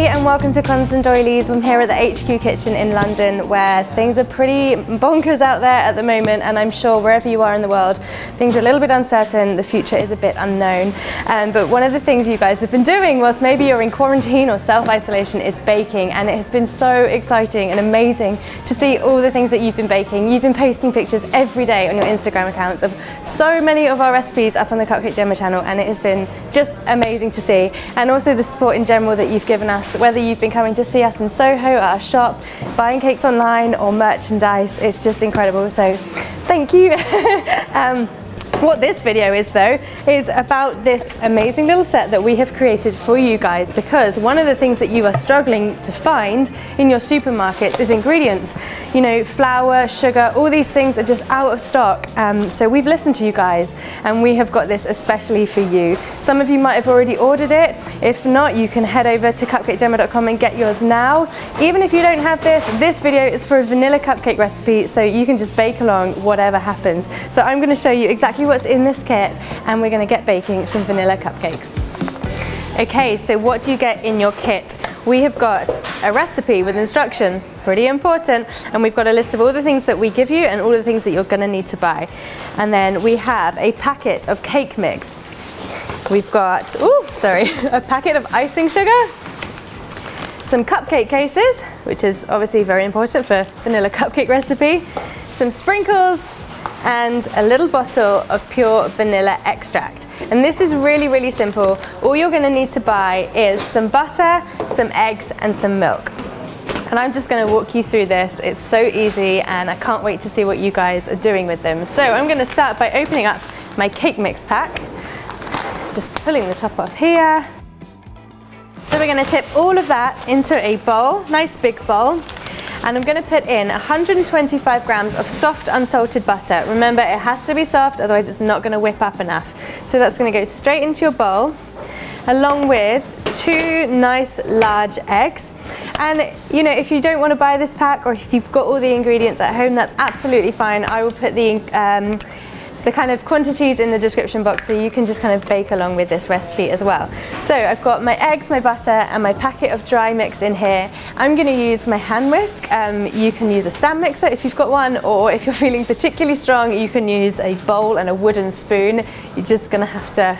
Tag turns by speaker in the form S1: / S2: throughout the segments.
S1: and welcome to Crumbs Doilies. I'm here at the HQ kitchen in London where things are pretty bonkers out there at the moment, and I'm sure wherever you are in the world things are a little bit uncertain, the future is a bit unknown. But one of the things you guys have been doing whilst maybe you're in quarantine or self-isolation is baking, and it has been so exciting and amazing to see all the things that you've been baking. You've been posting pictures every day on your Instagram accounts of so many of our recipes up on the Cupcake Jemma channel, and it has been just amazing to see, and also the support in general that you've given us, whether you've been coming to see us in Soho at our shop, buying cakes online or merchandise. It's just incredible, so thank you. What this video is though, is about this amazing little set that we have created for you guys, because one of the things that you are struggling to find in your supermarkets is ingredients. You know, flour, sugar, all these things are just out of stock. So we've listened to you guys and we have got this especially for you. Some of you might have already ordered it. If not, you can head over to cupcakejemma.com and get yours now. Even if you don't have this video is for a vanilla cupcake recipe, so you can just bake along whatever happens. So I'm going to show you exactly what's in this kit, and we're going to get baking some vanilla cupcakes. Okay, so what do you get in your kit? We have got a recipe with instructions, pretty important, and we've got a list of all the things that we give you and all the things that you're going to need to buy. And then we have a packet of cake mix. We've got, a packet of icing sugar, some cupcake cases, which is obviously very important for vanilla cupcake recipe, some sprinkles, and a little bottle of pure vanilla extract. And this is really, really simple. All you're going to need to buy is some butter, some eggs, and some milk. And I'm just going to walk you through this. It's so easy, and I can't wait to see what you guys are doing with them. So I'm going to start by opening up my cake mix pack, just pulling the top off here. So we're going to tip all of that into a bowl, nice big bowl. And I'm going to put in 125 grams of soft unsalted butter. Remember, it has to be soft, otherwise it's not going to whip up enough. So that's going to go straight into your bowl, along with 2 nice large eggs. And you know, if you don't want to buy this pack, or if you've got all the ingredients at home, that's absolutely fine. I will put the kind of quantities in the description box, so you can just kind of bake along with this recipe as well. So I've got my eggs, my butter, and my packet of dry mix in here. I'm going to use my hand whisk. You can use a stand mixer if you've got one, or if you're feeling particularly strong, you can use a bowl and a wooden spoon. You're just going to have to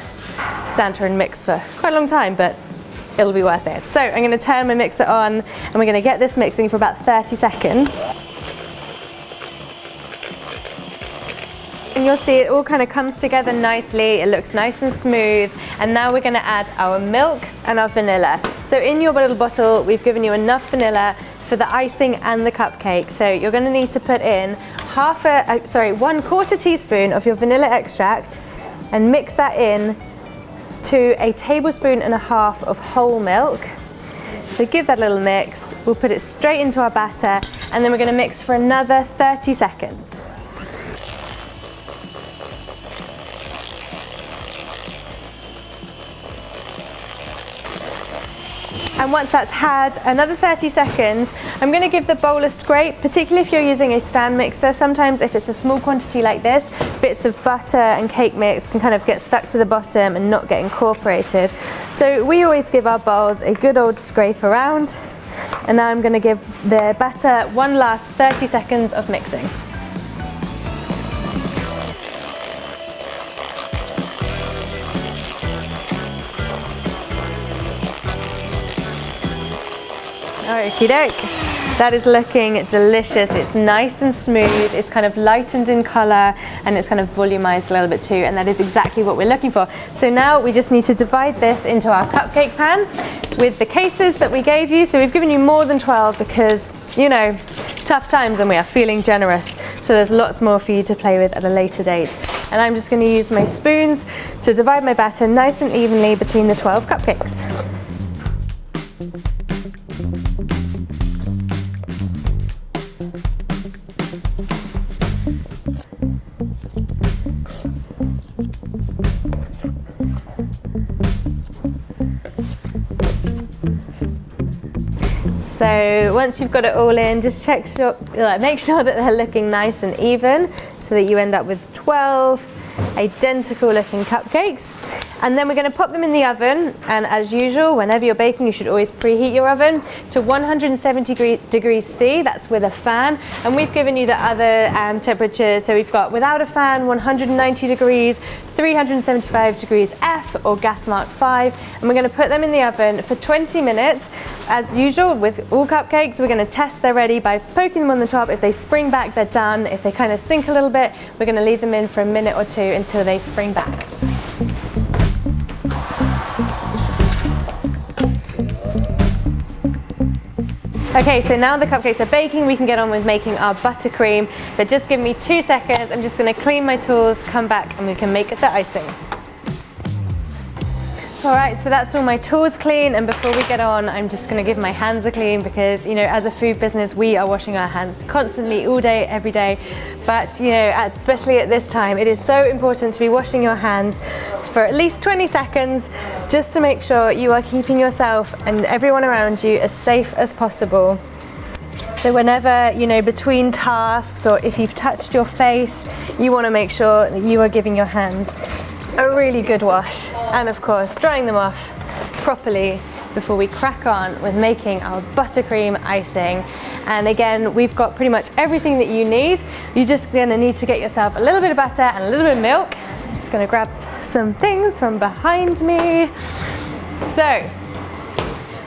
S1: stand here and mix for quite a long time, but it'll be worth it. So I'm going to turn my mixer on, and we're going to get this mixing for about 30 seconds. And you'll see it all kind of comes together nicely, it looks nice and smooth, and now we're going to add our milk and our vanilla. So in your little bottle we've given you enough vanilla for the icing and the cupcake, so you're going to need to put in 1/4 teaspoon of your vanilla extract and mix that in to 1.5 tablespoons of whole milk. So give that a little mix, we'll put it straight into our batter, and then we're going to mix for another 30 seconds. And once that's had another 30 seconds, I'm going to give the bowl a scrape, particularly if you're using a stand mixer. Sometimes if it's a small quantity like this, bits of butter and cake mix can kind of get stuck to the bottom and not get incorporated. So we always give our bowls a good old scrape around. And now I'm going to give the batter one last 30 seconds of mixing. Okie doke, that is looking delicious. It's nice and smooth, it's kind of lightened in colour, and it's kind of volumized a little bit too, and that is exactly what we're looking for. So now we just need to divide this into our cupcake pan with the cases that we gave you. So we've given you more than 12 because, you know, tough times and we are feeling generous. So there's lots more for you to play with at a later date. And I'm just going to use my spoons to divide my batter nice and evenly between the 12 cupcakes. So once you've got it all in, just make sure that they're looking nice and even, so that you end up with 12 identical looking cupcakes. And then we're going to pop them in the oven, and as usual, whenever you're baking, you should always preheat your oven to 170 degrees C, that's with a fan. And we've given you the other temperatures, so we've got without a fan 190 degrees, 375 degrees F or gas mark 5, and we're going to put them in the oven for 20 minutes. As usual with all cupcakes, we're going to test they're ready by poking them on the top. If they spring back, they're done. If they kind of sink a little bit, we're going to leave them in for a minute or two until they spring back. Okay, so now the cupcakes are baking, we can get on with making our buttercream, but just give me 2 seconds. I'm just going to clean my tools, come back, and we can make the icing. Alright, so that's all my tools clean, and before we get on, I'm just going to give my hands a clean because, you know, as a food business, we are washing our hands constantly, all day, every day. But, you know, especially at this time, it is so important to be washing your hands for at least 20 seconds just to make sure you are keeping yourself and everyone around you as safe as possible. So whenever, you know, between tasks or if you've touched your face, you want to make sure that you are giving your hands a really good wash, and of course drying them off properly before we crack on with making our buttercream icing. And again, we've got pretty much everything that you need. You're just going to need to get yourself a little bit of butter and a little bit of milk. I'm just going to grab some things from behind me. So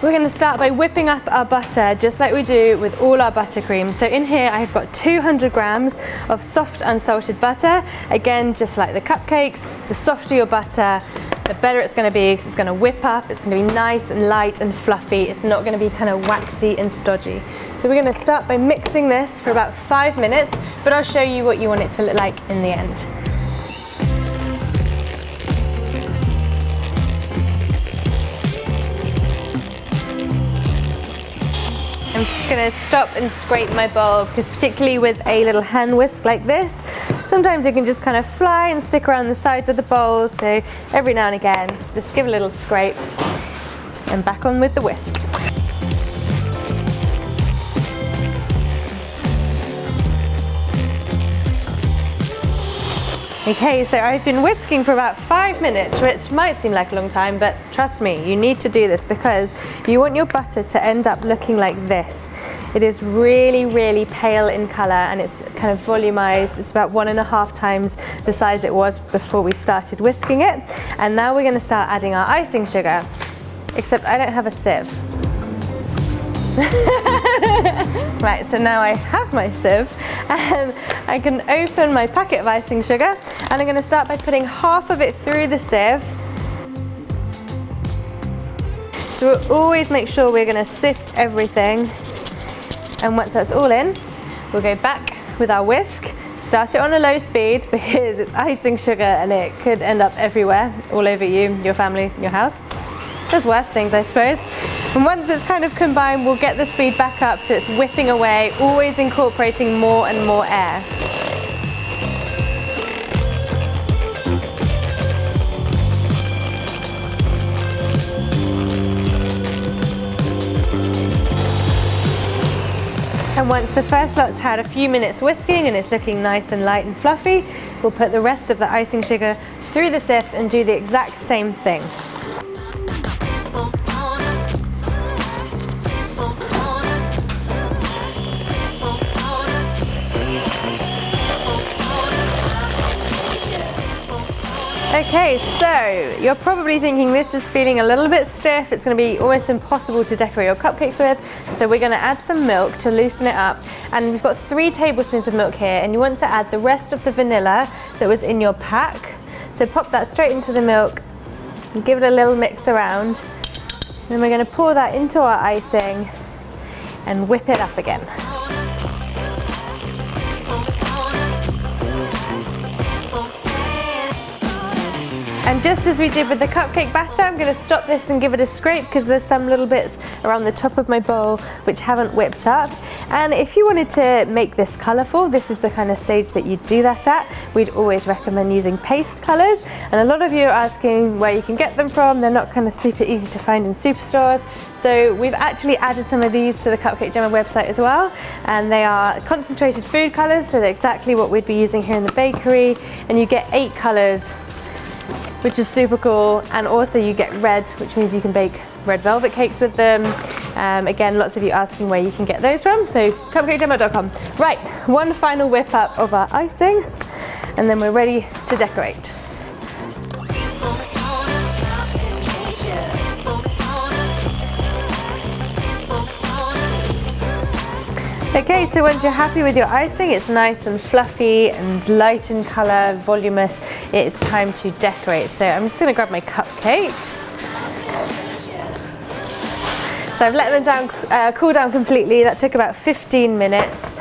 S1: we're going to start by whipping up our butter just like we do with all our buttercream. So in here I've got 200 grams of soft unsalted butter. Again, just like the cupcakes, the softer your butter, the better it's going to be because it's going to whip up, it's going to be nice and light and fluffy. It's not going to be kind of waxy and stodgy. So we're going to start by mixing this for about 5 minutes, but I'll show you what you want it to look like in the end. I'm just going to stop and scrape my bowl because particularly with a little hand whisk like this, sometimes it can just kind of fly and stick around the sides of the bowl. So every now and again, just give a little scrape and back on with the whisk. Okay, so I've been whisking for about 5 minutes, which might seem like a long time, but trust me, you need to do this because you want your butter to end up looking like this. It is really, really pale in colour and it's kind of volumized. It's about 1.5 times the size it was before we started whisking it. And now we're going to start adding our icing sugar, except I don't have a sieve. Right, so now I have my sieve and I can open my packet of icing sugar, and I'm going to start by putting half of it through the sieve. So we'll always make sure we're going to sift everything, and once that's all in, we'll go back with our whisk, start it on a low speed because it's icing sugar and it could end up everywhere, all over you, your family, your house. There's worse things, I suppose. And once it's kind of combined, we'll get the speed back up so it's whipping away, always incorporating more and more air. And once the first lot's had a few minutes whisking and it's looking nice and light and fluffy, we'll put the rest of the icing sugar through the sieve and do the exact same thing. Okay, so you're probably thinking this is feeling a little bit stiff. It's going to be almost impossible to decorate your cupcakes with. So we're going to add some milk to loosen it up. And we've got 3 tablespoons of milk here, and you want to add the rest of the vanilla that was in your pack. So pop that straight into the milk and give it a little mix around. Then we're going to pour that into our icing and whip it up again. And just as we did with the cupcake batter, I'm going to stop this and give it a scrape because there's some little bits around the top of my bowl which haven't whipped up. And if you wanted to make this colourful, this is the kind of stage that you'd do that at. We'd always recommend using paste colours. And a lot of you are asking where you can get them from. They're not kind of super easy to find in superstores. So we've actually added some of these to the Cupcake Jemma website as well, and they are concentrated food colours, so they're exactly what we'd be using here in the bakery, and you get 8 colours, which is super cool. And also you get red, which means you can bake red velvet cakes with them. Again, lots of you asking where you can get those from, so cupcakejemma.com. Right, one final whip up of our icing, and then we're ready to decorate. Okay, so once you're happy with your icing, it's nice and fluffy and light in colour, voluminous, it's time to decorate. So I'm just going to grab my cupcakes. So I've let them down, cool down completely. That took about 15 minutes.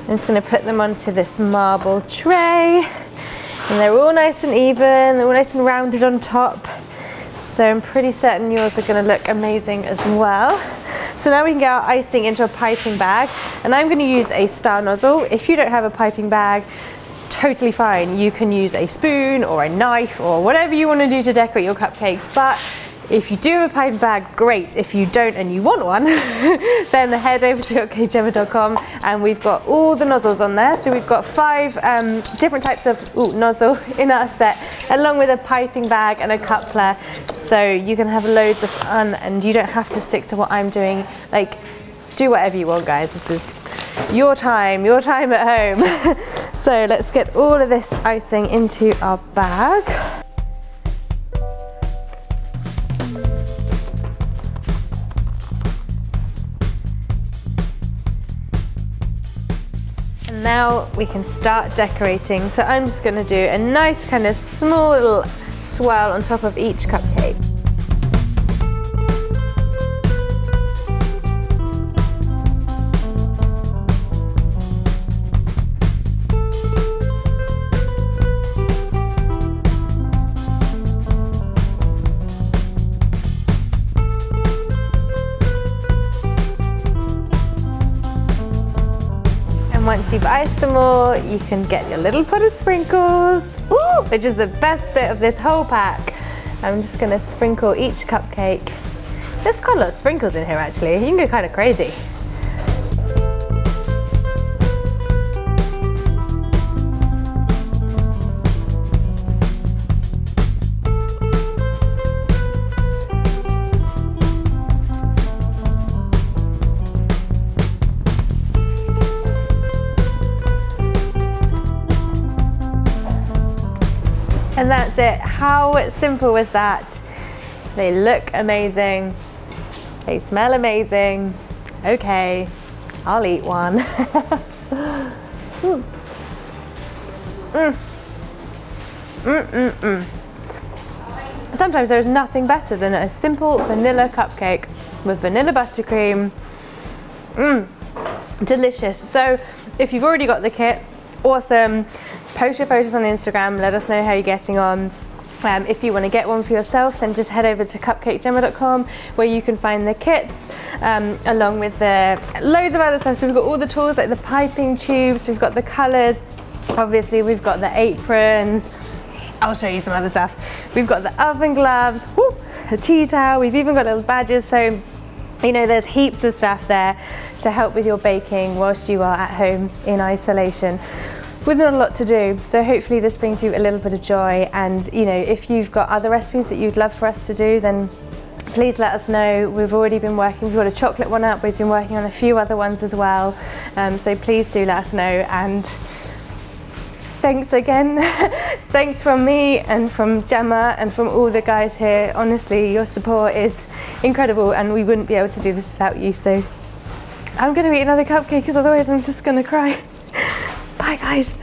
S1: I'm just going to put them onto this marble tray. And they're all nice and even, they're all nice and rounded on top. So I'm pretty certain yours are going to look amazing as well. So now we can get our icing into a piping bag, and I'm going to use a star nozzle. If you don't have a piping bag, totally fine. You can use a spoon or a knife or whatever you want to do to decorate your cupcakes, but if you do have a piping bag, great. If you don't and you want one, then head over to cupcakejemma.com, and we've got all the nozzles on there. So we've got 5 different types of nozzle in our set, along with a piping bag and a coupler. So you can have loads of fun, and you don't have to stick to what I'm doing. Like, do whatever you want, guys. This is your time at home. So let's get all of this icing into our bag. Now we can start decorating. So I'm just going to do a nice kind of small little swirl on top of each cupcake. Once you've iced them all, you can get your little pot of sprinkles, which is the best bit of this whole pack. I'm just going to sprinkle each cupcake. There's quite a lot of sprinkles in here actually. You can go kind of crazy. And that's it. How simple was that? They look amazing. They smell amazing. Okay, I'll eat one. Sometimes there's nothing better than a simple vanilla cupcake with vanilla buttercream. Delicious. So if you've already got the kit, awesome. Post your photos on Instagram, let us know how you're getting on. If you want to get one for yourself, then just head over to cupcakejemma.com, where you can find the kits along with the loads of other stuff. So we've got all the tools like the piping tubes, we've got the colours, obviously we've got the aprons. I'll show you some other stuff. We've got the oven gloves, a tea towel, we've even got little badges. So you know, there's heaps of stuff there to help with your baking whilst you are at home in isolation with not a lot to do. So hopefully this brings you a little bit of joy, and you know, if you've got other recipes that you'd love for us to do, then please let us know. We've already been working, we've got a chocolate one up, we've been working on a few other ones as well, so please do let us know. And thanks again. Thanks from me and from Jemma and from all the guys here. Honestly, your support is incredible, and we wouldn't be able to do this without you. So I'm going to eat another cupcake, because otherwise I'm just going to cry. Bye guys.